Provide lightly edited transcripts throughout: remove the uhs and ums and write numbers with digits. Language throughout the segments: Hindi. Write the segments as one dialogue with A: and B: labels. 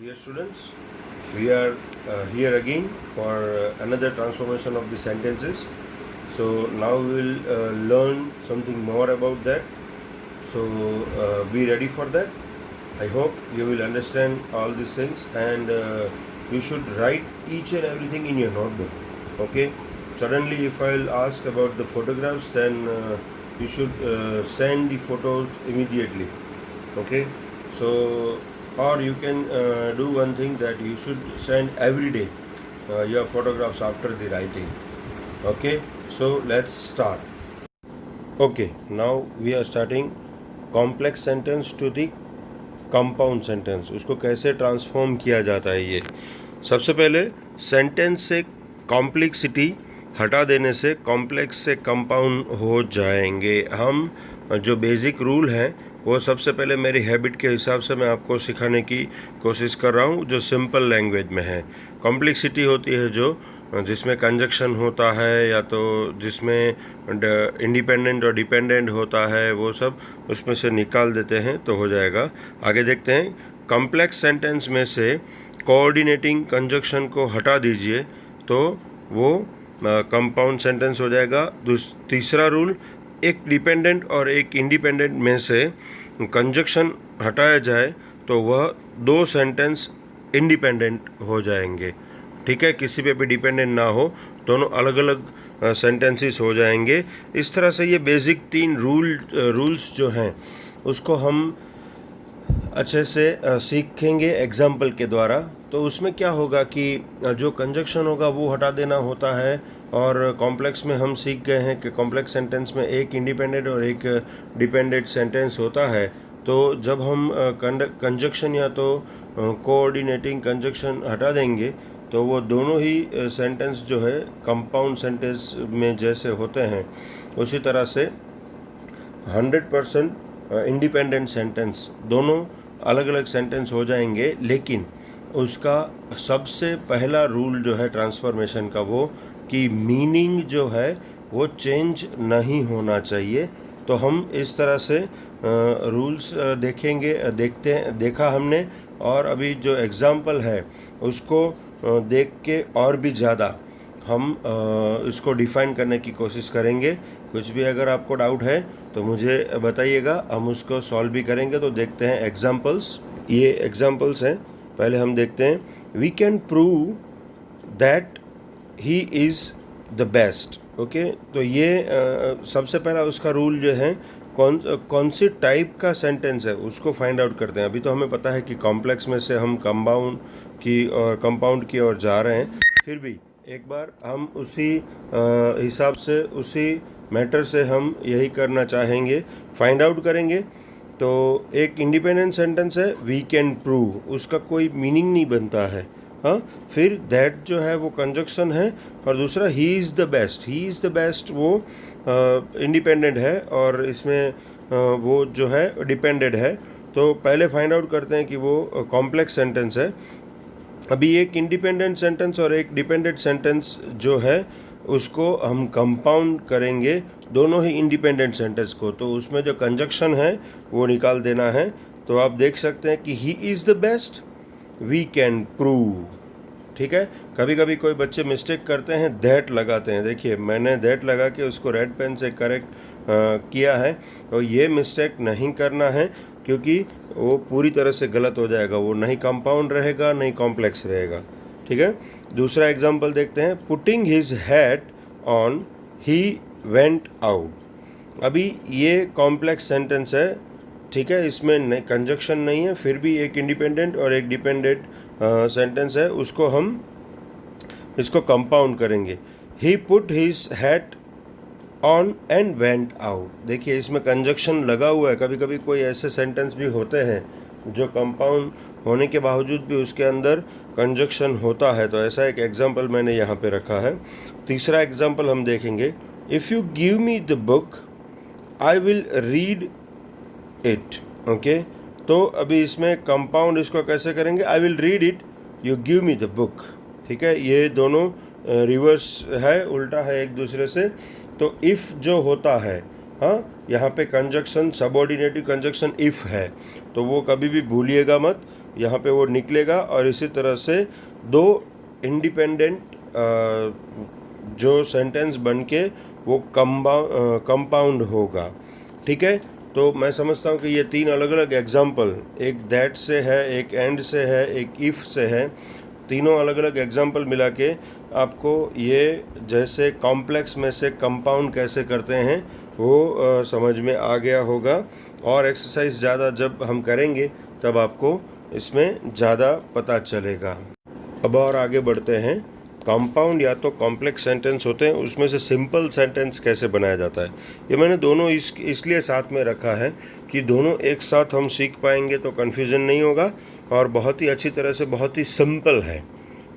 A: Dear students, we are here again for another transformation of the sentences. So now we will learn something more about that. So be ready for that. I hope you will understand all these things, and you should write each and everything in your notebook. Okay. Suddenly, if I'll ask about the photographs, then you should send the photos immediately. Okay. So or you can do one thing, that you should send every day your photographs after the writing. Okay, so let's start. Okay, now we are starting complex sentence to the compound sentence. उसको कैसे ट्रांसफॉर्म किया जाता है, ये सबसे पहले सेंटेंस से कॉम्प्लेक्सिटी हटा देने से कॉम्प्लेक्स से कंपाउंड हो जाएंगे हम. जो बेसिक रूल हैं वो सबसे पहले मेरी हैबिट के हिसाब से मैं आपको सिखाने की कोशिश कर रहा हूँ, जो सिंपल लैंग्वेज में है. कॉम्प्लेक्सिटी होती है जो जिसमें कंजक्शन होता है, या तो जिसमें इंडिपेंडेंट और डिपेंडेंट होता है, वो सब उसमें से निकाल देते हैं तो हो जाएगा. आगे देखते हैं. कॉम्प्लेक्स सेंटेंस में से कोऑर्डिनेटिंग कंजक्शन को हटा दीजिए तो वो कंपाउंड सेंटेंस हो जाएगा. तीसरा रूल, एक डिपेंडेंट और एक इंडिपेंडेंट में से कंजक्शन हटाया जाए तो वह दो सेंटेंस इंडिपेंडेंट हो जाएंगे. ठीक है, किसी पे भी डिपेंडेंट ना हो, दोनों अलग अलग सेंटेंसेस हो जाएंगे. इस तरह से ये बेसिक 3 रूल्स जो हैं उसको हम अच्छे से सीखेंगे एग्जाम्पल के द्वारा. तो उसमें क्या होगा कि जो कंजक्शन होगा वो हटा देना होता है, और कॉम्प्लेक्स में हम सीख गए हैं कि कॉम्प्लेक्स सेंटेंस में एक इंडिपेंडेंट और एक डिपेंडेंट सेंटेंस होता है. तो जब हम कंजक्शन या तो कोऑर्डिनेटिंग कंजक्शन हटा देंगे तो वो दोनों ही सेंटेंस जो है कंपाउंड सेंटेंस में जैसे होते हैं उसी तरह से 100% इंडिपेंडेंट सेंटेंस दोनों अलग अलग सेंटेंस हो जाएंगे. लेकिन उसका सबसे पहला रूल जो है ट्रांसफॉर्मेशन का, वो कि मीनिंग जो है वो चेंज नहीं होना चाहिए. तो हम इस तरह से रूल्स देखा हमने, और अभी जो एग्ज़ाम्पल है उसको देख के और भी ज़्यादा हम इसको डिफ़ाइन करने की कोशिश करेंगे. कुछ भी अगर आपको डाउट है तो मुझे बताइएगा, हम उसको सॉल्व भी करेंगे. तो देखते हैं एग्जाम्पल्स. ये एग्जाम्पल्स हैं. पहले हम देखते हैं. We can prove that he is the best. Okay, तो ये सबसे पहला उसका रूल जो है, कौन सी टाइप का सेंटेंस है उसको फाइंड आउट करते हैं. अभी तो हमें पता है कि कॉम्प्लेक्स में से हम कंपाउंड की ओर जा रहे हैं. फिर भी एक बार हम उसी हिसाब से, उसी मैटर से हम यही करना चाहेंगे, फाइंड आउट करेंगे. तो एक इंडिपेंडेंट सेंटेंस है वी कैन प्रूव, उसका कोई मीनिंग नहीं बनता है. हाँ, फिर दैट जो है वो कंजक्शन है, और दूसरा ही इज़ द बेस्ट वो इंडिपेंडेंट है, और इसमें वो जो है डिपेंडेंट है. तो पहले फाइंड आउट करते हैं कि वो कॉम्प्लेक्स सेंटेंस है. अभी एक इंडिपेंडेंट सेंटेंस और एक डिपेंडेंट सेंटेंस जो है उसको हम कंपाउंड करेंगे, दोनों ही इंडिपेंडेंट सेंटेंस को. तो उसमें जो कंजक्शन है वो निकाल देना है. तो आप देख सकते हैं कि he is the best, we can prove. ठीक है, कभी कभी कोई बच्चे मिस्टेक करते हैं, दैट लगाते हैं. देखिए, मैंने दैट लगा के उसको रेड पेन से करेक्ट किया है. तो ये मिस्टेक नहीं करना है, क्योंकि वो पूरी तरह से गलत हो जाएगा. वो नहीं कंपाउंड रहेगा, नहीं कॉम्प्लेक्स रहेगा. ठीक है, दूसरा एग्जांपल देखते हैं. Putting his hat on he went out. अभी ये कॉम्प्लेक्स सेंटेंस है. ठीक है, इसमें कंजक्शन नहीं है, फिर भी एक इंडिपेंडेंट और एक डिपेंडेंट सेंटेंस है. उसको हम इसको कंपाउंड करेंगे. He put his hat on and went out. देखिए, इसमें कंजक्शन लगा हुआ है. कभी कभी कोई ऐसे सेंटेंस भी होते हैं जो कंपाउंड होने के बावजूद भी उसके अंदर कंजक्शन होता है. तो ऐसा एक एग्जांपल मैंने यहाँ पे रखा है. तीसरा एग्जांपल हम देखेंगे. If you give me the book I will read it. Okay, तो अभी इसमें कंपाउंड इसको कैसे करेंगे. I will read it, you give me the book. ठीक है, ये दोनों रिवर्स है, उल्टा है एक दूसरे से. तो इफ़ जो होता है, हाँ, यहाँ पे कंजक्शन सबऑर्डिनेटिव कंजक्शन इफ़ है, तो वो कभी भी भूलिएगा मत. यहाँ पे वो निकलेगा और इसी तरह से दो इंडिपेंडेंट जो सेंटेंस बन के वो कंपाउंड होगा। ठीक है, तो मैं समझता हूँ कि ये तीन अलग अलग एग्जाम्पल, एक दैट से है, एक एंड से है, एक इफ़ से है, तीनों अलग अलग एग्जाम्पल मिला के आपको ये जैसे कॉम्प्लेक्स में से कंपाउंड कैसे करते हैं वो समझ में आ गया होगा। और एक्सरसाइज ज़्यादा जब हम करेंगे तब आपको इसमें ज़्यादा पता चलेगा। अब और आगे बढ़ते हैं। कंपाउंड या तो कॉम्प्लेक्स सेंटेंस होते हैं, उसमें से सिंपल सेंटेंस कैसे बनाया जाता है, ये मैंने दोनों इसलिए साथ में रखा है कि दोनों एक साथ हम सीख पाएंगे तो कन्फ्यूज़न नहीं होगा और बहुत ही अच्छी तरह से, बहुत ही सिंपल है।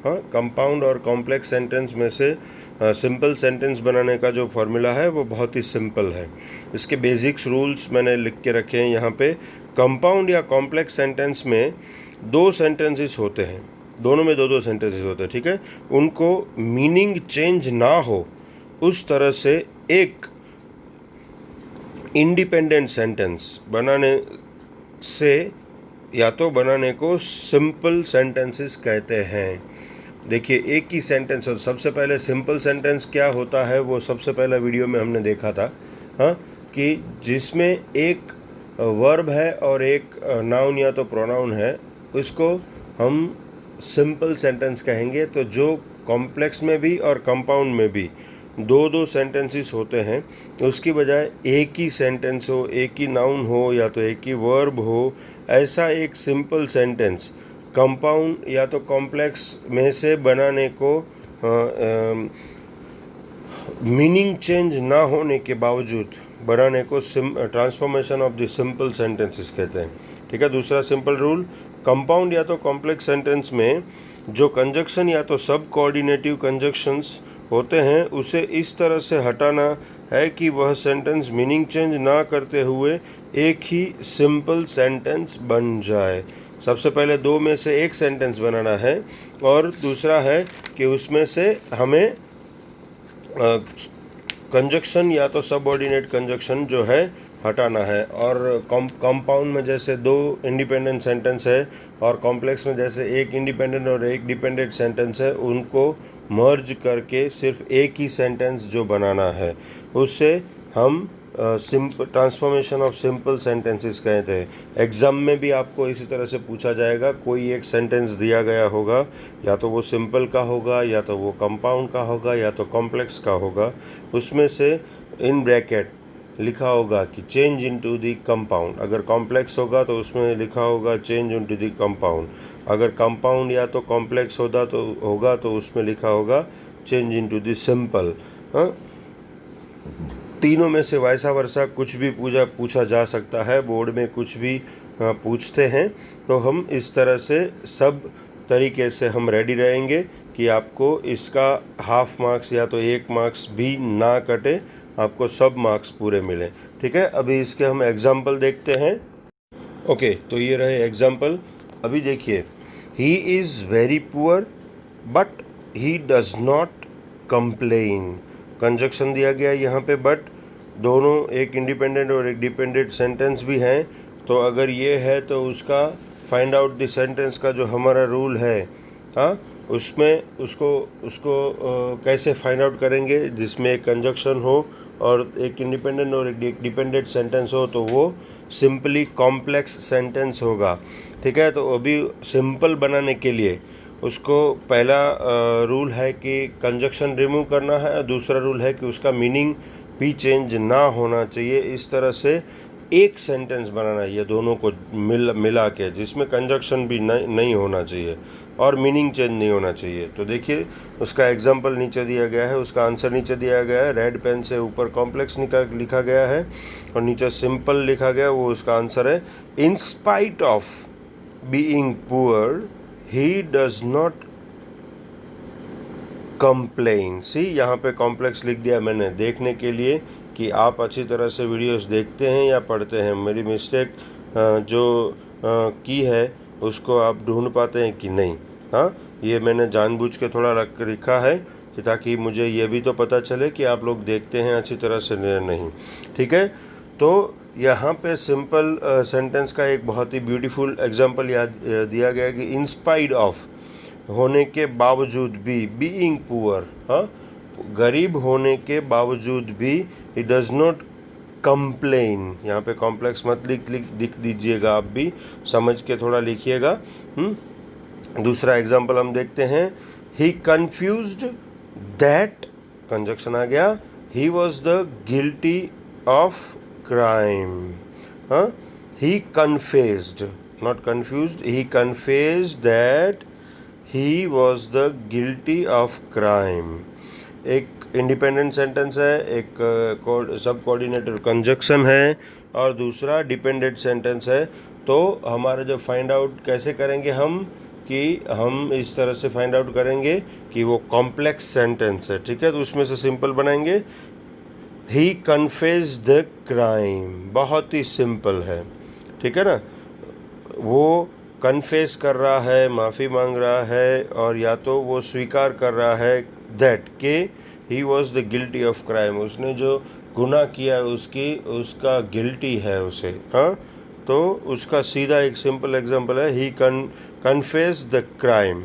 A: हाँ, कंपाउंड और कॉम्प्लेक्स सेंटेंस में से सिंपल सेंटेंस बनाने का जो फॉर्मूला है वो बहुत ही सिंपल है। इसके बेसिक्स रूल्स मैंने लिख के रखे हैं यहाँ पे। कंपाउंड या कॉम्प्लेक्स सेंटेंस में दो सेंटेंसेस होते हैं, दोनों में दो सेंटेंसेस होते हैं। ठीक है, उनको मीनिंग चेंज ना हो उस तरह से एक इंडिपेंडेंट सेंटेंस बनाने से या तो बनाने को सिंपल सेंटेंसेस कहते हैं। देखिए, एक ही सेंटेंस, और सबसे पहले सिंपल सेंटेंस क्या होता है वो सबसे पहला वीडियो में हमने देखा था। हाँ, कि जिसमें एक वर्ब है और एक नाउन या तो प्रोनाउन है, उसको हम सिंपल सेंटेंस कहेंगे। तो जो कॉम्प्लेक्स में भी और कंपाउंड में भी दो सेंटेंसेस होते हैं, उसकी बजाय एक ही सेंटेंस हो, एक ही नाउन हो या तो एक ही वर्ब हो, ऐसा एक सिंपल सेंटेंस कंपाउंड या तो कॉम्प्लेक्स में से बनाने को मीनिंग चेंज ना होने के बावजूद बनाने को transformation of the simple sentences कहते हैं। ठीक है, दूसरा सिंपल रूल, कंपाउंड या तो कॉम्प्लेक्स सेंटेंस में जो कंजक्शन या तो सब कोऑर्डिनेटिव कंजक्शंस होते हैं उसे इस तरह से हटाना है कि वह सेंटेंस मीनिंग चेंज ना करते हुए एक ही सिंपल सेंटेंस बन जाए। सबसे पहले दो में से एक सेंटेंस बनाना है और दूसरा है कि उसमें से हमें कंजक्शन या तो सबऑर्डिनेट कंजक्शन जो है हटाना है। और कंपाउंड में जैसे दो इंडिपेंडेंट सेंटेंस है और कॉम्प्लेक्स में जैसे एक इंडिपेंडेंट और एक डिपेंडेंट सेंटेंस है, उनको मर्ज करके सिर्फ एक ही सेंटेंस जो बनाना है उससे हम ट्रांसफॉर्मेशन ऑफ सिंपल सेंटेंसेस कहते हैं। एग्ज़ाम में भी आपको इसी तरह से पूछा जाएगा, कोई एक सेंटेंस दिया गया होगा, या तो वो सिंपल का होगा या तो वो कंपाउंड का होगा या तो कॉम्प्लेक्स का होगा, उसमें से इन ब्रैकेट लिखा होगा कि चेंज इनटू द कंपाउंड। अगर कॉम्प्लेक्स होगा तो उसमें लिखा होगा चेंज इनटू द कंपाउंड। अगर कंपाउंड या तो कॉम्प्लेक्स होगा तो उसमें लिखा होगा चेंज इनटू द सिंपल। हाँ, तीनों में से वैसा वर्षा कुछ भी पूछा जा सकता है, बोर्ड में कुछ भी पूछते हैं तो हम इस तरह से सब तरीके से हम रेडी रहेंगे कि आपको इसका हाफ मार्क्स या तो 1 मार्क्स भी ना कटे, आपको सब मार्क्स पूरे मिले। ठीक है, अभी इसके हम एग्जाम्पल देखते हैं। ओके, तो ये रहे एग्जाम्पल। अभी देखिए, he is very poor but he does not complain. Conjunction दिया गया यहाँ पे बट, दोनों एक इंडिपेंडेंट और एक डिपेंडेंट सेंटेंस भी हैं। तो अगर ये है तो उसका फाइंड आउट द सेंटेंस का जो हमारा रूल है, हाँ, उसमें उसको कैसे फाइंड आउट करेंगे, जिसमें एक कंजक्शन हो और एक इंडिपेंडेंट और एक डिपेंडेंट सेंटेंस हो, तो वो सिंपली कॉम्प्लेक्स सेंटेंस होगा। ठीक है, तो अभी सिंपल बनाने के लिए उसको पहला रूल है कि कंजक्शन रिमूव करना है और दूसरा रूल है कि उसका मीनिंग भी चेंज ना होना चाहिए। इस तरह से एक सेंटेंस बनाना है, ये दोनों को मिला के, जिसमें कंजक्शन भी नहीं होना चाहिए और मीनिंग चेंज नहीं होना चाहिए। तो देखिए, उसका एग्जांपल नीचे दिया गया है, उसका आंसर नीचे दिया गया है। रेड पेन से ऊपर कॉम्प्लेक्स लिखा गया है और नीचे सिंपल लिखा गया, वो उसका आंसर है। In spite of being poor he does not complain. See, यहाँ पे कॉम्प्लेक्स लिख दिया मैंने, देखने के लिए कि आप अच्छी तरह से वीडियोस देखते हैं या पढ़ते हैं। मेरी मिस्टेक जो की है उसको आप ढूंढ पाते हैं कि नहीं। हाँ, ये मैंने जानबूझ के थोड़ा लिखा है ताकि मुझे ये भी तो पता चले कि आप लोग देखते हैं अच्छी तरह से नहीं। ठीक है, तो यहाँ पे सिंपल सेंटेंस का एक बहुत ही ब्यूटीफुल एग्जांपल याद दिया गया कि इन स्पाइट ऑफ, होने के बावजूद भी, बीइंग पुअर, हाँ, गरीब होने के बावजूद भी, ही डज नॉट कंप्लेन। यहाँ पे कॉम्प्लेक्स मत लिख दीजिएगा, आप भी समझ के थोड़ा लिखिएगा। दूसरा एग्जाम्पल हम देखते हैं, ही कन्फ्यूज्ड दैट, कंजक्शन आ गया, he was the guilty of crime. हाँ, he confessed, not confused, he confessed that he was the guilty of crime. एक इंडिपेंडेंट सेंटेंस है, एक सब कोऑर्डिनेटर कंजक्शन है, और दूसरा डिपेंडेंट सेंटेंस है। तो हमारा जो फाइंड आउट कैसे करेंगे हम, कि हम इस तरह से फाइंड आउट करेंगे कि वो कॉम्प्लेक्स सेंटेंस है, ठीक है। तो उसमें से सिंपल बनाएंगे, ही कन्फेस्ड द क्राइम, बहुत ही सिंपल है, ठीक है ना। वो कन्फेस कर रहा है, माफ़ी मांग रहा है, और या तो वो स्वीकार कर रहा है दैट के ही was the guilty of crime, उसने जो गुनाह किया उसका गिल्टी है उसे, हाँ। तो उसका सीधा एक सिंपल एग्जांपल है, ही कन्फेस द क्राइम,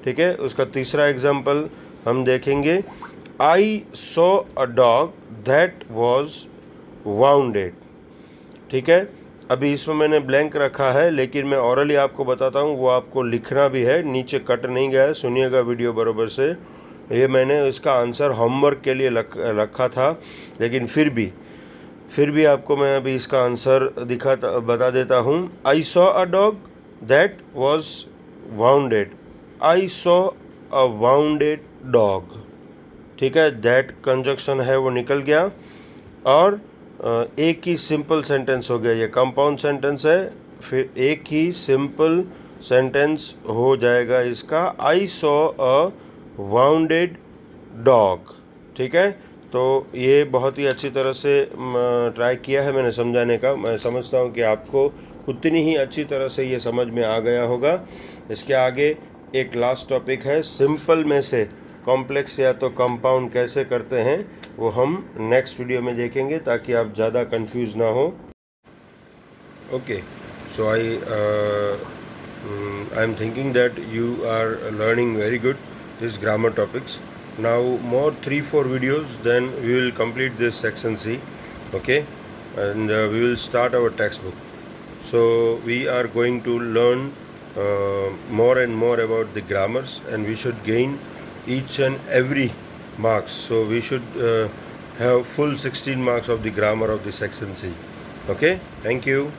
A: ठीक है। उसका तीसरा एग्जांपल हम देखेंगे, I saw a dog that was bounded, ठीक है। अभी इसमें मैंने ब्लैंक रखा है, लेकिन मैं ऑरली आपको बताता हूँ, वो आपको लिखना भी है, नीचे कट नहीं गया है, सुनिएगा वीडियो बराबर से। ये मैंने इसका आंसर होमवर्क के लिए रखा था, लेकिन फिर भी आपको मैं अभी इसका आंसर बता देता हूँ। I saw a dog that was bounded, I saw a bounded dog, ठीक है। दैट कंजक्शन है वो निकल गया, और एक ही सिंपल सेंटेंस हो गया, ये कंपाउंड सेंटेंस है, फिर एक ही सिंपल सेंटेंस हो जाएगा इसका, I saw a bounded dog, ठीक है। तो ये बहुत ही अच्छी तरह से ट्राई किया है मैंने समझाने का। मैं समझता हूँ कि आपको उतनी ही अच्छी तरह से ये समझ में आ गया होगा। इसके आगे एक लास्ट टॉपिक है, सिंपल में से कॉम्प्लेक्स या तो कंपाउंड कैसे करते हैं, वो हम नेक्स्ट वीडियो में देखेंगे, ताकि आप ज़्यादा कंफ्यूज ना हो। Okay, so I am thinking that you are learning very good this grammar topics. Now more 3-4 videos, then we will complete this section C, okay, and we will start our textbook. So we are going to learn more and more about the grammars, and we should gain each and every marks. So we should have full 16 marks of the grammar of the section C. Okay, thank you.